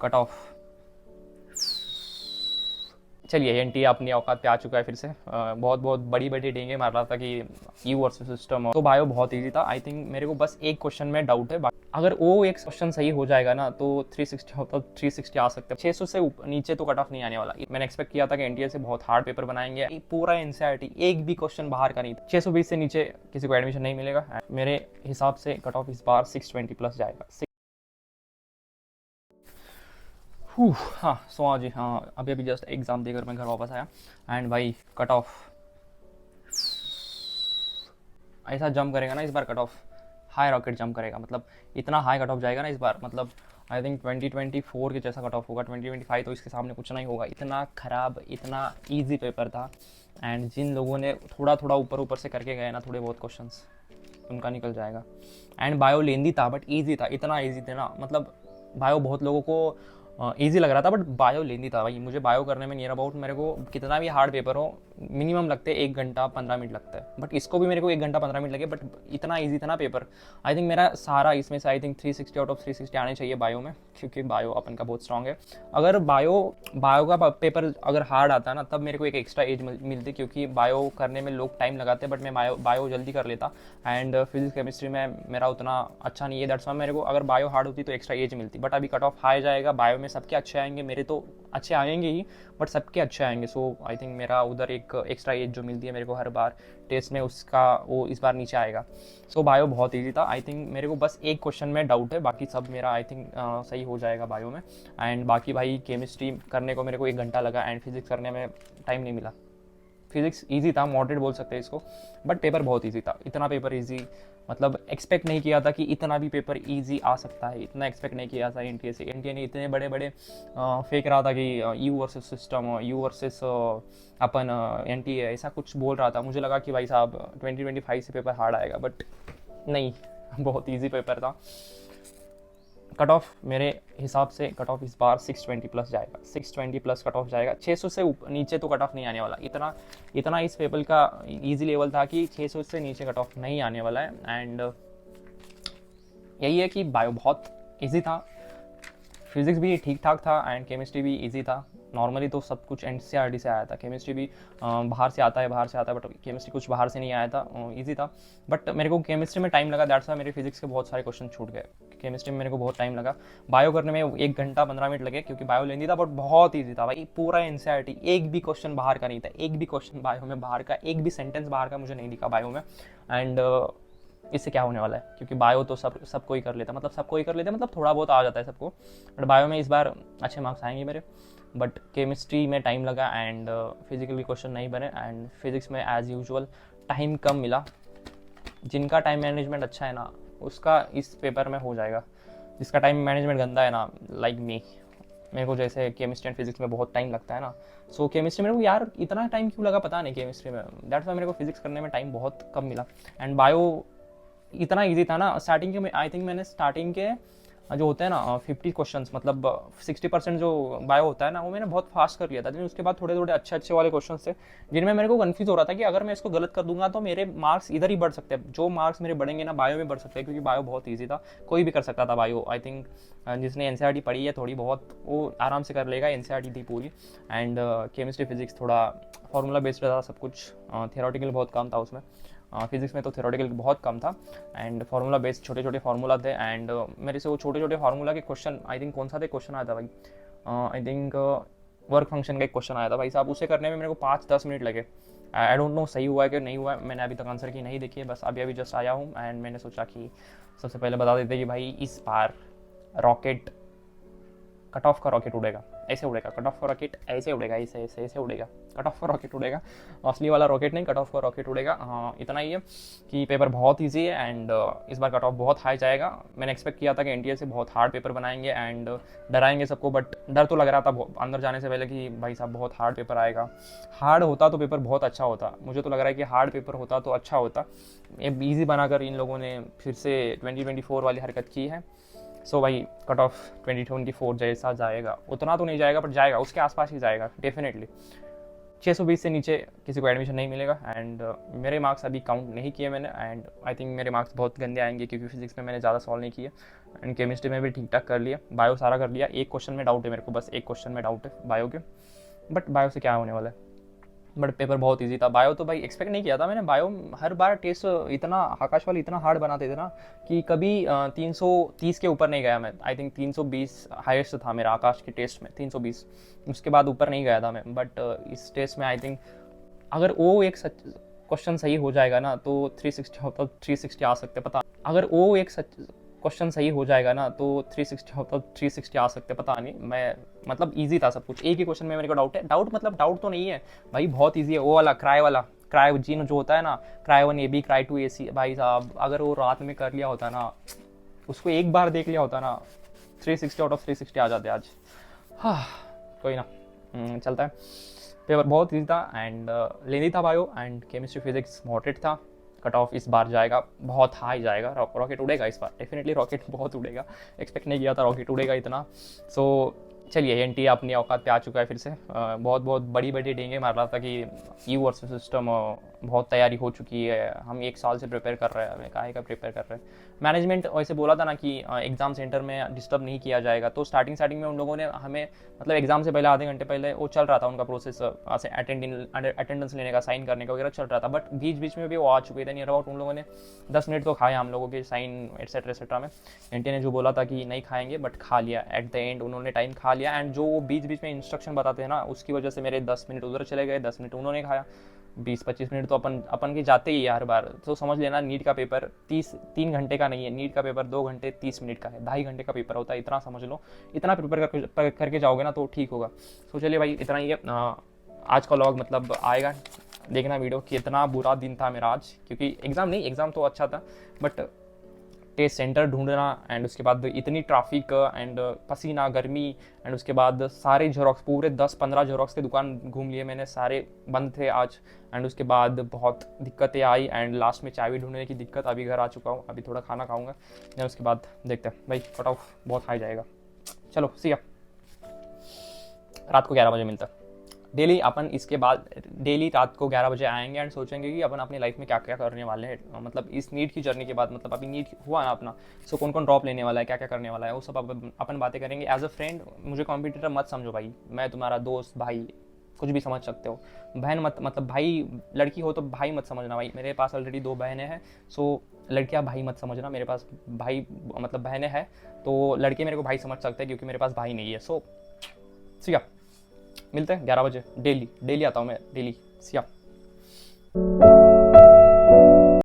Cut off. चलिए NTA अपनी औकात पे आ चुका है फिर से। बहुत बहुत बड़ी बड़ी डेंगे मार रहा था कि यू वर्सेस सिस्टम। तो बायो बहुत इजी था। आई थिंक मेरे को बस एक क्वेश्चन में डाउट है, अगर वो एक क्वेश्चन सही हो जाएगा ना तो 360 होता, 360 आ सकता है। 600 से नीचे तो कट ऑफ नहीं आने वाला। मैंने एक्सपेक्ट किया था कि एनटीए से बहुत हार्ड पेपर बनाएंगे, पूरा एनसीईआरटी एक भी क्वेश्चन बाहर का नहीं था। 620 से नीचे किसी को एडमिशन नहीं मिलेगा। मेरे हिसाब से कट ऑफ इस बार 620 प्लस जाएगा। हाँ सो जी, हाँ अभी अभी जस्ट एग्ज़ाम देकर मैं घर वापस आया एंड भाई कट ऑफ ऐसा जंप करेगा ना इस बार। Cut off high rocket jump करेगा, मतलब इतना हाई कट ऑफ जाएगा ना इस बार। मतलब आई थिंक 2024 के जैसा कट ऑफ होगा। 2025 तो इसके सामने कुछ नहीं होगा। इतना ख़राब, इतना ईजी पेपर था। एंड जिन लोगों ने थोड़ा थोड़ा ऊपर ऊपर से करके गए ना थोड़े बहुत क्वेश्चंस, उनका निकल जाएगा। एंड बायो लेंदी था बट ईजी था, इतना ईजी था ना। मतलब बायो बहुत लोगों को ईजी लग रहा था बट बायो लेंदी था भाई। मुझे बायो करने में नियर अबाउट मेरे को कितना भी हार्ड पेपर हो मिनिमम लगते 1 घंटा 15 मिनट लगता है। बट इसको भी मेरे को 1 घंटा 15 मिनट लगे, बट इतना ईजी था ना पेपर। आई थिंक मेरा सारा इसमें से आई थिंक 360 आउट ऑफ 360 आने चाहिए बायो में, क्योंकि बायो अपन का बहुत स्ट्रांग है। अगर बायो बायो का पेपर अगर हार्ड आता ना तब मेरे को एक एक्स्ट्रा एज मिलती, क्योंकि बायो करने में लोग टाइम लगाते बट मैं बायो जल्दी कर लेता। एंड फिजिक्स केमिस्ट्री में मेरा उतना अच्छा नहीं है। दैट्स वाई मेरे को अगर बायो हार्ड होती तो एक्स्ट्रा एज मिलती। बट अभी कट ऑफ हाई जाएगा, बायो में सबके अच्छे आएंगे, मेरे तो अच्छे आएंगे ही बट सबके अच्छे आएंगे। सो आई थिंक मेरा उधर एक एक्स्ट्रा एज जो मिलती है मेरे को हर बार टेस्ट में, उसका वो इस बार नीचे आएगा। सो बायो बहुत ईजी था। आई थिंक मेरे को बस एक क्वेश्चन में डाउट है, बाकी सब मेरा आई थिंक सही हो जाएगा बायो में। एंड बाकी भाई केमिस्ट्री करने को मेरे को 1 घंटा लगा एंड फिजिक्स करने में टाइम नहीं मिला। फिजिक्स इजी था, मॉडरेट बोल सकते हैं इसको, बट पेपर बहुत इजी था। इतना पेपर इजी मतलब एक्सपेक्ट नहीं किया था कि इतना भी पेपर इजी आ सकता है। इतना एक्सपेक्ट नहीं किया था एनटीए से। एनटीए ने इतने बड़े बड़े फेंक रहा था कि you versus system, you versus upon NTA, ऐसा कुछ बोल रहा था। मुझे लगा कि भाई साहब 2025 से पेपर हार्ड आएगा, बट नहीं बहुत ईजी पेपर था। कट ऑफ मेरे हिसाब से कट ऑफ इस बार 620 प्लस जाएगा। 620 प्लस कट ऑफ जाएगा। 600 से नीचे तो कट ऑफ नहीं आने वाला। इतना इतना इस पेपर का इजी लेवल था कि 600 से नीचे कट ऑफ नहीं आने वाला है। एंड यही है कि बायो बहुत इजी था, फिजिक्स भी ठीक ठाक था एंड केमिस्ट्री भी इजी था। नॉर्मली तो सब कुछ एनसीईआरटी से आया था। केमिस्ट्री भी बाहर से आता है बट केमिस्ट्री कुछ बाहर से नहीं आया था, इजी था। बट मेरे को केमिस्ट्री में टाइम लगा, दैट्स वाई मेरे फिजिक्स के बहुत सारे क्वेश्चन छूट गए। केमिस्ट्री में मेरे को बहुत टाइम लगा। बायो करने में 1 घंटा 15 मिनट लगे, क्योंकि बायो लेनी था बट बहुत ईजी था भाई। पूरा एनसीईआरटी एक भी क्वेश्चन बाहर का नहीं था। एक भी क्वेश्चन बायो में बाहर का, एक भी सेंटेंस बाहर का मुझे नहीं दिखा बायो में। एंड इससे क्या होने वाला है, क्योंकि बायो तो सबको ही कर लेता, मतलब सबको ही कर लेते, मतलब थोड़ा बहुत आ जाता है सबको। बट बायो में इस बार अच्छे मार्क्स आएंगे मेरे। बट केमिस्ट्री में टाइम लगा एंड फिजिकल क्वेश्चन नहीं बने। एंड फिजिक्स में एज यूजुअल टाइम कम मिला। जिनका टाइम मैनेजमेंट अच्छा है ना उसका इस पेपर में हो जाएगा। जिसका टाइम मैनेजमेंट गंदा है ना, लाइक मी, मेरे को जैसे केमिस्ट्री एंड फिजिक्स में बहुत टाइम लगता है ना। सो केमिस्ट्री मेरे को यार इतना टाइम क्यों लगा पता नहीं केमिस्ट्री में। दैट्स वाई मेरे को फिजिक्स करने में टाइम बहुत कम मिला। एंड बायो इतना इजी था ना स्टार्टिंग के। आई थिंक मैंने स्टार्टिंग के जो होते हैं ना 50 क्वेश्चंस, मतलब 60% जो बायो होता है ना वो मैंने बहुत फास्ट कर लिया था। लेकिन उसके बाद थोड़े थोड़े अच्छे अच्छे वाले क्वेश्चंस थे जिनमें मेरे को कंफ्यूज हो रहा था कि अगर मैं इसको गलत कर दूंगा तो मेरे मार्क्स इधर ही बढ़ सकते हैं। जो मार्क्स मेरे बढ़ेंगे ना बायो में बढ़ सकते हैं, क्योंकि बायो बहुत ईजी था, कोई भी कर सकता था बायो। आई थिंक जिसने एनसीईआरटी पढ़ी है थोड़ी बहुत वो आराम से कर लेगा। एनसीईआरटी थी पूरी। एंड केमिस्ट्री फिजिक्स थोड़ा फॉर्मूला बेस्ड था सब कुछ, थियोरेटिकल बहुत कम था उसमें। फिजिक्स में तो थ्योरेटिकल बहुत कम था एंड फार्मूला बेस्ड छोटे छोटे फार्मूला थे। एंड मेरे से वो छोटे छोटे फार्मूला के क्वेश्चन, आई थिंक कौन सा थे क्वेश्चन आया था भाई, आई थिंक वर्क फंक्शन का एक क्वेश्चन आया था भाई साहब। उसे करने में मेरे को 5-10 मिनट लगे। आई डोंट नो सही हुआ है कि नहीं हुआ है, मैंने अभी तक आंसर की नहीं देखी है, बस अभी अभी जस्ट आया हूँ। एंड मैंने सोचा कि सबसे पहले बता देते कि भाई इस बार रॉकेट, कट ऑफ का रॉकेट उड़ेगा, ऐसे उड़ेगा। कट ऑफ का रॉकेट ऐसे उड़ेगा, ऐसे ऐसे ऐसे उड़ेगा। कट ऑफ का रॉकेट उड़ेगा, असली वाला रॉकेट नहीं, कट ऑफ का रॉकेट उड़ेगा। हाँ इतना ही है कि पेपर बहुत इजी है एंड इस बार कट ऑफ बहुत हाई जाएगा। मैंने एक्सपेक्ट किया था कि एनटीए से बहुत हार्ड पेपर बनाएंगे एंड डराएंगे सबको, बट डर तो लग रहा था अंदर जाने से पहले कि भाई साहब बहुत हार्ड पेपर आएगा। हार्ड होता तो पेपर बहुत अच्छा होता। मुझे तो लग रहा है कि हार्ड पेपर होता तो अच्छा होता। ईजी बनाकर इन लोगों ने फिर से 2024 वाली हरकत की है। सो भाई कट ऑफ 2024 जैसा जाएगा, उतना तो नहीं जाएगा बट जाएगा, उसके आसपास ही जाएगा डेफिनेटली। 620 से नीचे किसी को एडमिशन नहीं मिलेगा। एंड मेरे मार्क्स अभी काउंट नहीं किए मैंने, एंड आई थिंक मेरे मार्क्स बहुत गंदे आएंगे क्योंकि फिजिक्स में मैंने ज़्यादा सॉल्व नहीं किए, एंड केमिस्ट्री में भी ठीक ठाक कर लिया, बायो सारा कर लिया। एक क्वेश्चन में डाउट है मेरे को, बस एक क्वेश्चन में डाउट है बायो के, बट बायो से क्या होने वाला है। बट पेपर बहुत इजी था बायो तो भाई, एक्सपेक्ट नहीं किया था मैंने। बायो हर बार टेस्ट इतना आकाश वाले इतना हार्ड बनाते थे ना कि कभी 330 के ऊपर नहीं गया मैं। आई थिंक 320 हाईएस्ट था मेरा आकाश के टेस्ट में, 320, उसके बाद ऊपर नहीं गया था मैं। बट इस टेस्ट में आई थिंक अगर वो एक क्वेश्चन सही हो जाएगा ना तो 360 होता, 360 आ सकते पता। अगर वो एक क्वेश्चन सही हो जाएगा ना तो 360 होता, 360 आ सकते पता नहीं। मैं मतलब इजी था सब कुछ, एक ही क्वेश्चन में मेरे को डाउट है। डाउट मतलब डाउट तो नहीं है भाई, बहुत इजी है। वो वाला क्रायोजीन जो होता है ना, क्रायो 1 AB, क्रायो 2 AC, भाई साहब अगर वो रात में कर लिया होता ना, उसको एक बार देख लिया होता ना, 360 आउट ऑफ 360 आ जाते आज। हाँ कोई ना, चलता है। पेपर बहुत ईजी था एंड लेनी था bio, and chemistry physics moderate था। कट ऑफ इस बार जाएगा बहुत हाई जाएगा, रॉकेट उड़ेगा इस बार, डेफिनेटली रॉकेट बहुत उड़ेगा। एक्सपेक्ट नहीं किया था रॉकेट उड़ेगा इतना। सो चलिए एनटी अपनी औकात पे आ चुका है फिर से। बहुत बहुत बड़ी बड़ी डेंगे मार रहा था कि यू वर्सेस सिस्टम बहुत तैयारी हो चुकी है, हम 1 साल से प्रिपेयर कर रहे हैं। हमें काहे का प्रिपेयर कर रहे हैं। मैनेजमेंट वैसे बोला था ना कि एग्ज़ाम सेंटर में डिस्टर्ब नहीं किया जाएगा, तो स्टार्टिंग में उन लोगों ने हमें मतलब एग्ज़ाम से पहले आधे घंटे पहले वो चल रहा था उनका प्रोसेस, अटेंडेंस लेने का, साइन करने का वगैरह चल रहा था। बट बीच में भी वो आ चुके थे, नियर अबाउट उन लोगों ने 10 मिनट तो खाए हम लोगों के साइन एटसेट्रा में। एनटी ने जो बोला था कि नहीं खाएंगे बट खा लिया, एट द एंड उन्होंने टाइम खा लिया। एंड जो वो बीच में इंस्ट्रक्शन बताते हैं ना, उसकी वजह से मेरे 10 मिनट उधर चले गए, 10 मिनट उन्होंने खाया, 20-25 मिनट तो अपन के जाते ही है हर बार। तो समझ लेना नीट का पेपर 3 घंटे का नहीं है, नीट का पेपर 2 घंटे 30 मिनट का है, 2.5 घंटे का पेपर होता है, इतना समझ लो। इतना प्रिपेयर करके जाओगे ना तो ठीक होगा। तो चलिए भाई इतना ही है। आज का व्लॉग मतलब आएगा, देखना वीडियो कि इतना बुरा दिन था मेरा आज, क्योंकि एग्ज़ाम तो अच्छा था बट टेस्ट सेंटर ढूंढना, एंड उसके बाद इतनी ट्रैफिक एंड पसीना गर्मी, एंड उसके बाद सारे जेरोक्स, पूरे 10-15 जेरोक्स के दुकान घूम लिए मैंने, सारे बंद थे आज। एंड उसके बाद बहुत दिक्कतें आई, एंड लास्ट में चाय भी ढूंढने की दिक्कत। अभी घर आ चुका हूँ, अभी थोड़ा खाना खाऊंगा, एंड उसके बाद देखते हैं भाई, कट ऑफ बहुत हाई जाएगा। चलो सी या, रात को 11 बजे मिलता है डेली। अपन इसके बाद डेली रात को 11 बजे आएंगे एंड सोचेंगे कि अपन अपनी लाइफ में क्या क्या करने वाले हैं। मतलब इस नीट की जर्नी के बाद, मतलब अभी नीट हुआ ना अपना, सो कौन कौन ड्रॉप लेने वाला है, क्या क्या करने वाला है, वो सब अपन बातें करेंगे। एज अ फ्रेंड मुझे कॉम्पिटिटर मत समझो भाई, मैं तुम्हारा दोस्त भाई, कुछ भी समझ सकते हो। बहन मत, मतलब भाई लड़की हो तो भाई मत समझना भाई। मेरे पास ऑलरेडी 2 बहनें हैं, सो लड़कियां भाई मत समझना। मेरे पास भाई मतलब बहनें हैं तो लड़के मेरे को भाई समझ सकते हैं, क्योंकि मेरे पास भाई नहीं है। सो ठीक है, मिलते हैं 11 बजे डेली आता हूँ मैं डेली। सिया।